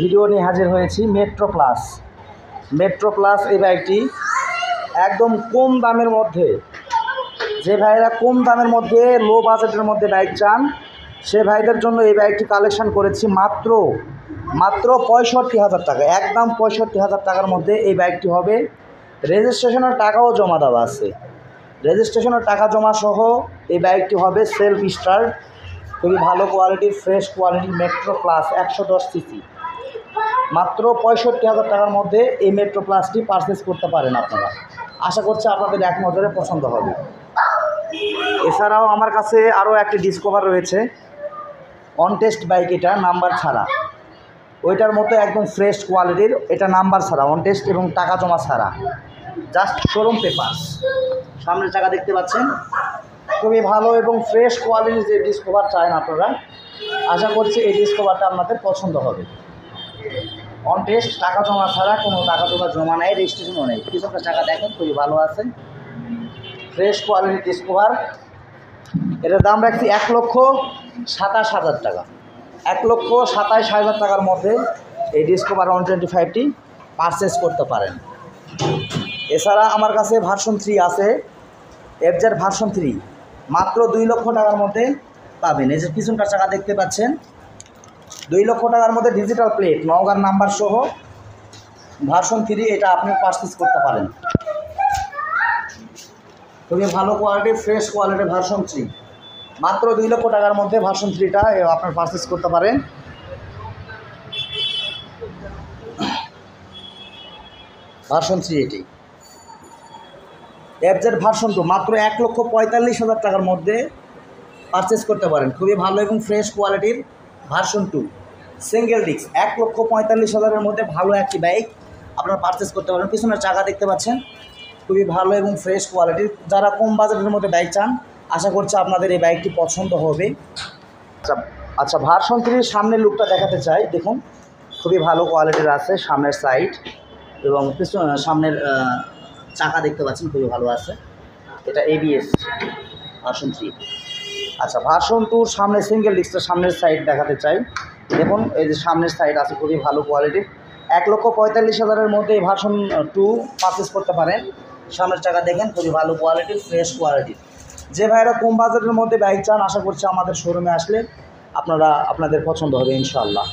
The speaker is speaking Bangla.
ভিডিও নিয়ে হাজির হয়েছি মেট্রো প্লাস এই বাইকটি একদম কম দামের মধ্যে, যে ভাইরা কম দামের মধ্যে লো বাজেটের মধ্যে বাইক চান সে ভাইদের জন্য এই বাইকটি কালেকশন করেছি মাত্র 65,000 টাকা, একদম 65,000 টাকার মধ্যে এই বাইকটি হবে। রেজিস্ট্রেশনের টাকাও জমা দেওয়া আছে, রেজিস্ট্রেশনের টাকা জমা সহ এই বাইকটি হবে সেলফ স্টার্ট, খুবই ভালো কোয়ালিটির ফ্রেশ কোয়ালিটির মেট্রো প্লাস 110 সিসি। মাত্র 65,000 টাকার মধ্যে এই মেট্রো প্লাসটি পারচেস করতে পারেন আপনারা। আশা করছি আপনাদের এক নজরে পছন্দ হবে। এছাড়াও আমার কাছে আরও একটি ডিসকভার রয়েছে, অন টেস্ট বাইক, এটা নাম্বার ছাড়া, ওইটার মতো একদম ফ্রেশ কোয়ালিটির, এটা নাম্বার ছাড়া, অন টেস্ট এবং টাকা জমা ছাড়া, জাস্ট শোরুম পেপারস। সামনের চাকা দেখতে পাচ্ছেন, খুবই ভালো এবং ফ্রেশ কোয়ালিটির যে ডিসকভার চান আপনারা, আশা করছি এই ডিসকভারটা আপনাদের পছন্দ হবে। অন টেস্ট, টাকা জমা ছাড়া, কোনো টাকা জমা নেই, রেজিস্ট্রেশনও নেই। পিছনটা চাকা দেখেন, খুবই ভালো আছে, ফ্রেশ কোয়ালিটির ডিসকভার। এটার দাম রাখছি 1,27,000 টাকা, 1,27,000 টাকার মধ্যে এই ডিসকভার 125টি পারচেস করতে পারেন। এছাড়া আমার কাছে ভার্সন 3 আছে, এফজেড ভার্সন 3, মাত্র 2 লক্ষ টাকার মধ্যে পাবেন। এই যে পিছনটার চাকা দেখতে পাচ্ছেন, 2 লক্ষ টাকার মধ্যে ডিজিটাল প্লেট, নওগাঁর নাম্বার সহ ভার্সন 3, এটা আপনি পারচেস করতে পারেন। খুবই ভালো কোয়ালিটির ফ্রেশ কোয়ালিটির ভার্সন 3, মাত্র 2 লক্ষ টাকার মধ্যে ভার্সন 3টা আপনার পারচেস করতে পারেন। ভার্সন 3 এটি। এফজেড ভার্সন 2 মাত্র 1,45,000 টাকার মধ্যে পারচেস করতে পারেন। খুবই ভালো এবং ফ্রেশ কোয়ালিটির ভার্সন 2 সিঙ্গেল ডিস্ক, 1,45,000-এর মধ্যে ভালো একটি বাইক আপনারা পারচেস করতে পারেন। পিছনের চাকা দেখতে পাচ্ছেন, খুবই ভালো এবং ফ্রেশ কোয়ালিটির। যারা কম বাজেটের মধ্যে বাইক চান, আশা করছি আপনাদের এই বাইকটি পছন্দ হবে। আচ্ছা, ভার্সন 3 সামনের লুকটা দেখাতে চাই, দেখুন খুবই ভালো কোয়ালিটির আছে, সামনের সাইড এবং সামনের চাকা দেখতে পাচ্ছেন, খুবই ভালো আছে। এটা ABS ভার্সন 3। আচ্ছা, ভার্সন 2 সামনে সিঙ্গেল ডিস্কটা সামনের সাইড দেখাতে চাই, দেখুন এই যে সামনের সাইড আছে, খুবই ভালো কোয়ালিটির। 1,45,000-এর মধ্যে এই ভার্সন 2 পারচেস করতে পারেন। সামনের চাকা দেখেন, খুবই ভালো কোয়ালিটির ফ্রেশ কোয়ালিটির। যে ভাইরা কম বাজেটের মধ্যে বাইক চান, আশা করছি আমাদের শোরুমে আসলে আপনাদের পছন্দ হবে ইনশাআল্লাহ।